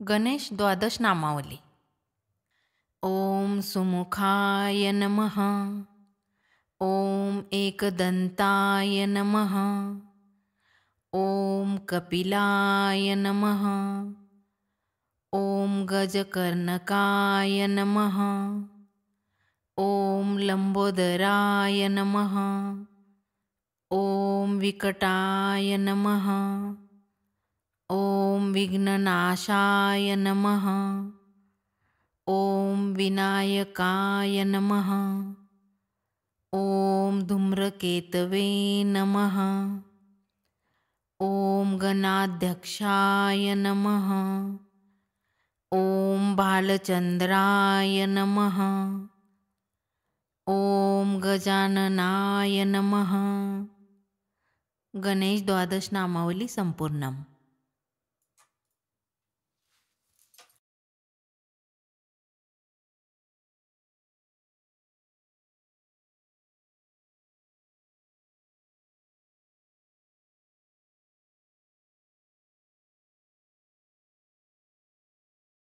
गणेश द्वादश नामावली। ओम सुमुखाय नमः। ओम एकदंताय नमः। ओम कपिलाय नमः। ओम गजकर्णकाय नमः। ओम लंबोदराय नमः। ओम विकटाय नमः। ओम विघ्ननाशाय नमः। ओम विनायकाय नमः। ओम धूम्रकेतवे नमः। ओम गणाध्यक्षाय नमः। ओम बालचंद्राय नमः। ओम गजाननाय नमः। गणेश द्वादश नामावली संपूर्णम।